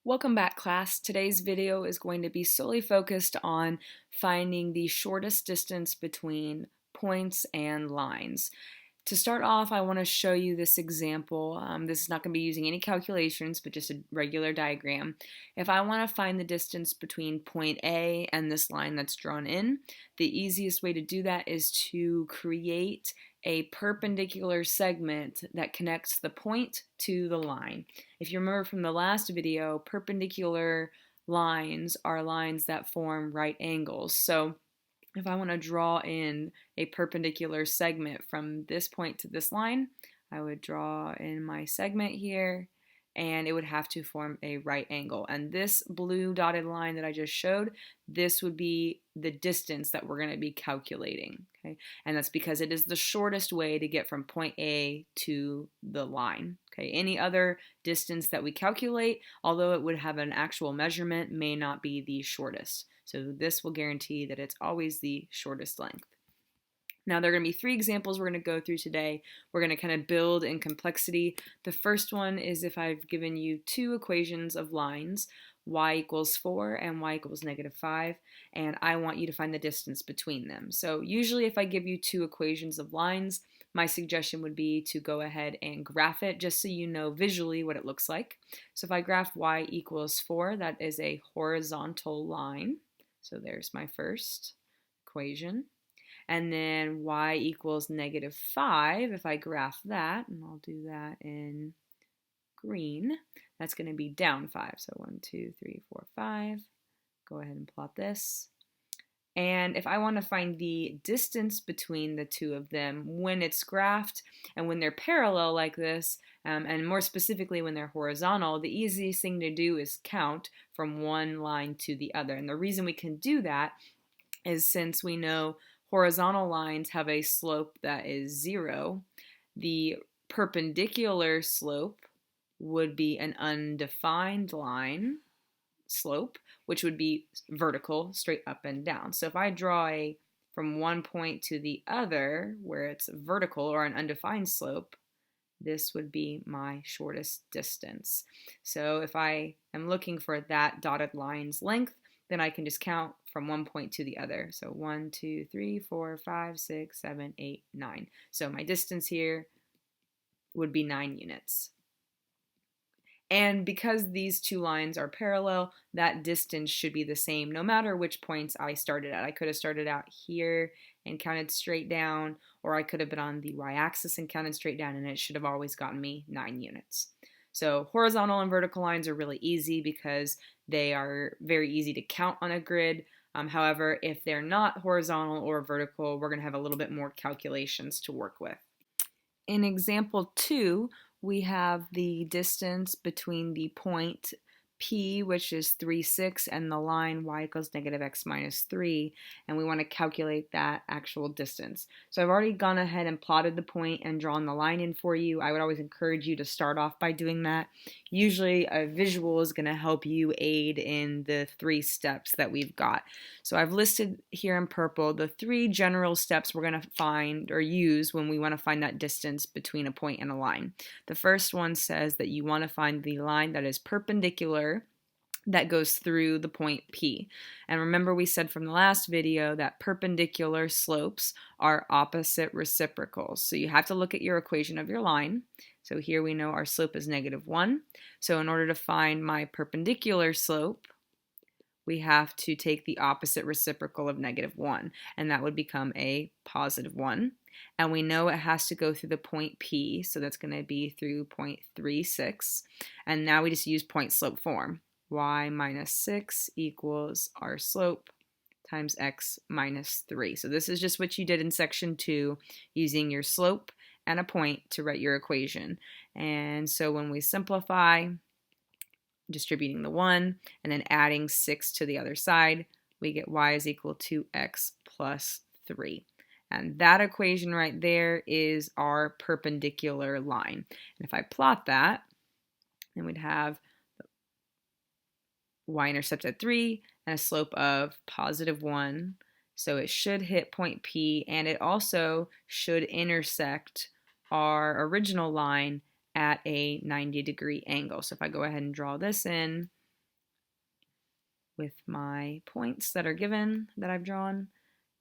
Welcome back, class. Today's video is going to be solely focused on finding the shortest distance between points and lines. To start off, I want to show you this example. This is not going to be using any calculations, but just a regular diagram. If I want to find the distance between point A and this line that's drawn in, the easiest way to do that is to create a perpendicular segment that connects the point to the line. If you remember from the last video, perpendicular lines are lines that form right angles. So if I want to draw in a perpendicular segment from this point to this line, I would draw in my segment here, and it would have to form a right angle. And this blue dotted line that I just showed, this would be the distance that we're going to be calculating. Okay? And that's because it is the shortest way to get from point A to the line. Okay? Any other distance that we calculate, although it would have an actual measurement, may not be the shortest. So this will guarantee that it's always the shortest length. Now there are going to be three examples we're going to go through today. We're going to kind of build in complexity. The first one is if I've given you two equations of lines, y equals 4 and y equals -5, and I want you to find the distance between them. So usually if I give you two equations of lines, my suggestion would be to go ahead and graph it just so you know visually what it looks like. So if I graph y equals 4, that is a horizontal line. So there's my first equation. And then y equals -5, if I graph that, and I'll do that in green, that's going to be down 5. So 1, 2, 3, 4, 5. Go ahead and plot this. And if I want to find the distance between the two of them when it's graphed and when they're parallel like this, and more specifically when they're horizontal, the easiest thing to do is count from one line to the other. And the reason we can do that is since we know horizontal lines have a slope that is 0, the perpendicular slope would be an undefined line slope, which would be vertical, straight up and down. So if I draw from one point to the other where it's vertical or an undefined slope, this would be my shortest distance. So if I am looking for that dotted line's length, then I can just count from one point to the other. So 1, 2, 3, 4, 5, 6, 7, 8, 9. So my distance here would be 9 units. And because these two lines are parallel, that distance should be the same no matter which points I started at. I could have started out here and counted straight down, or I could have been on the y-axis and counted straight down, and it should have always gotten me 9 units. So horizontal and vertical lines are really easy because they are very easy to count on a grid. However, if they're not horizontal or vertical, we're going to have a little bit more calculations to work with. In example 2, we have the distance between the point P, which is 3, 6, and the line y equals -x minus 3, and we want to calculate that actual distance. So I've already gone ahead and plotted the point and drawn the line in for you. I would always encourage you to start off by doing that. Usually a visual is going to help you aid in the 3 steps that we've got. So I've listed here in purple the 3 general steps we're going to find or use when we want to find that distance between a point and a line. The first one says that you want to find the line that is perpendicular that goes through the point P. And remember we said from the last video that perpendicular slopes are opposite reciprocals. So you have to look at your equation of your line. So here we know our slope is -1. So in order to find my perpendicular slope, we have to take the opposite reciprocal of -1, and that would become a +1. And we know it has to go through the point P, so that's going to be through point 3, 6. And now we just use point slope form. Y minus 6 equals our slope times x minus 3. So this is just what you did in section 2, using your slope and a point to write your equation. And so when we simplify, distributing the 1 and then adding 6 to the other side, we get y is equal to x plus 3. And that equation right there is our perpendicular line. And if I plot that, then we'd have y-intercept at 3 and a slope of +1. So it should hit point P, and it also should intersect our original line at a 90-degree angle. So if I go ahead and draw this in, with my points that are given that I've drawn.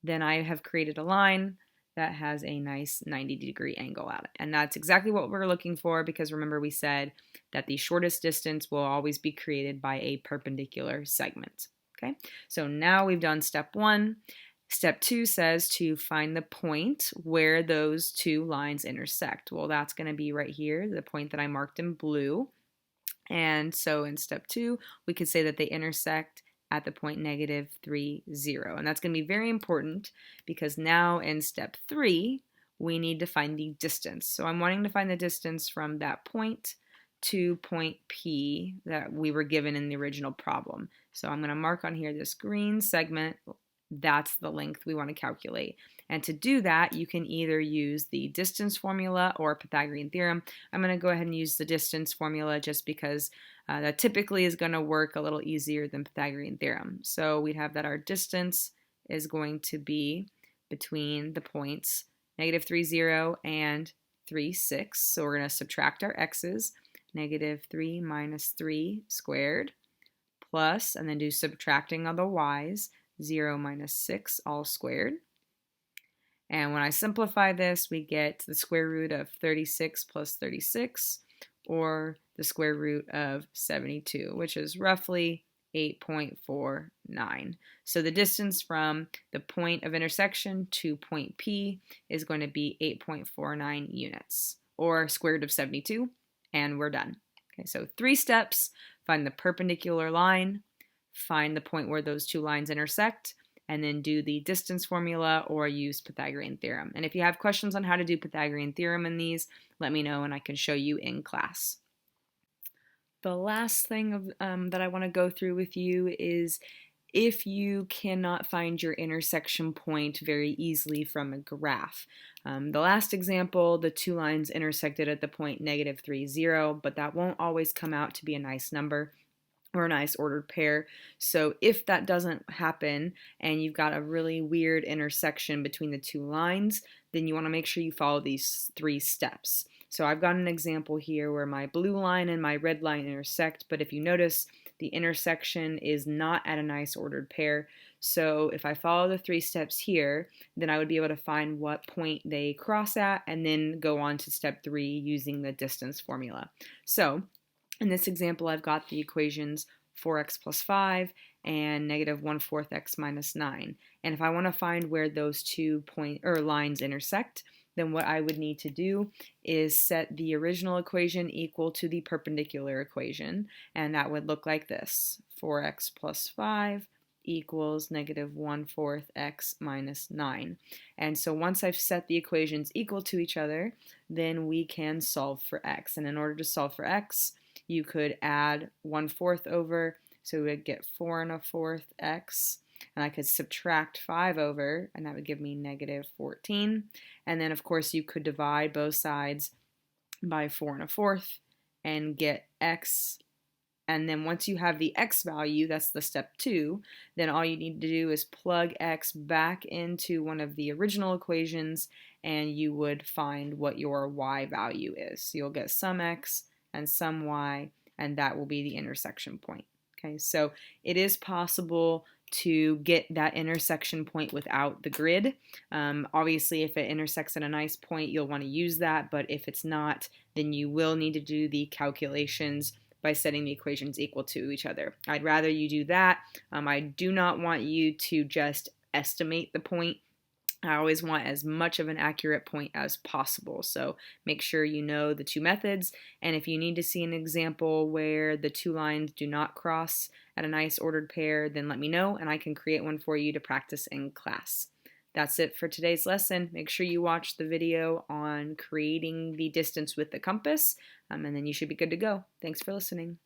Then I have created a line that has a nice 90-degree angle at it. And that's exactly what we're looking for, because remember we said that the shortest distance will always be created by a perpendicular segment. Okay, so now we've done step 1. Step 2 says to find the point where those two lines intersect. Well, that's going to be right here, the point that I marked in blue. And so in step 2, we could say that they intersect at the point -3, 0. And that's going to be very important, because now in step 3, we need to find the distance. So I'm wanting to find the distance from that point to point P that we were given in the original problem. So I'm going to mark on here this green segment. That's the length we want to calculate. And to do that, you can either use the distance formula or Pythagorean theorem. I'm going to go ahead and use the distance formula just because that typically is going to work a little easier than Pythagorean theorem. So we'd have that our distance is going to be between the points -3, 0 and 3, 6. So we're going to subtract our x's, -3 minus 3 squared, plus, and then do subtracting of the y's, 0 minus 6 all squared. And when I simplify this, we get the square root of 36 plus 36, or the square root of 72, which is roughly 8.49. So the distance from the point of intersection to point P is going to be 8.49 units, or square root of 72, and we're done. Okay, so 3 steps: find the perpendicular line, find the point where those two lines intersect, and then do the distance formula or use Pythagorean theorem. And if you have questions on how to do Pythagorean theorem in these, let me know and I can show you in class. The last thing that I want to go through with you is if you cannot find your intersection point very easily from a graph. The last example, the two lines intersected at the point -3, 0, but that won't always come out to be a nice number or a nice ordered pair. So if that doesn't happen and you've got a really weird intersection between the two lines, then you want to make sure you follow these 3 steps. So I've got an example here where my blue line and my red line intersect, but if you notice, the intersection is not at a nice ordered pair. So if I follow the 3 steps here, then I would be able to find what point they cross at and then go on to step 3 using the distance formula. So in this example, I've got the equations 4x plus 5 and -1/4 x minus 9. And if I want to find where those two lines intersect, then what I would need to do is set the original equation equal to the perpendicular equation, and that would look like this: 4x plus 5 equals -1/4 x minus 9. And so once I've set the equations equal to each other, then we can solve for x. And in order to solve for x, you could add 1/4 over, so we would get 4 1/4 x, and I could subtract 5 over, and that would give me -14. And then of course you could divide both sides by 4 1/4 and get x. And then once you have the x value, that's the step 2, then all you need to do is plug x back into one of the original equations and you would find what your y value is. So you'll get some x and some y, and that will be the intersection point. Okay, so it is possible to get that intersection point without the grid. Obviously, if it intersects at a nice point, you'll want to use that, but if it's not, then you will need to do the calculations by setting the equations equal to each other. I'd rather you do that. I do not want you to just estimate the point. I always want as much of an accurate point as possible. So make sure you know the 2 methods. And if you need to see an example where the 2 lines do not cross at a nice ordered pair, then let me know and I can create one for you to practice in class. That's it for today's lesson. Make sure you watch the video on creating the distance with the compass, and then you should be good to go. Thanks for listening.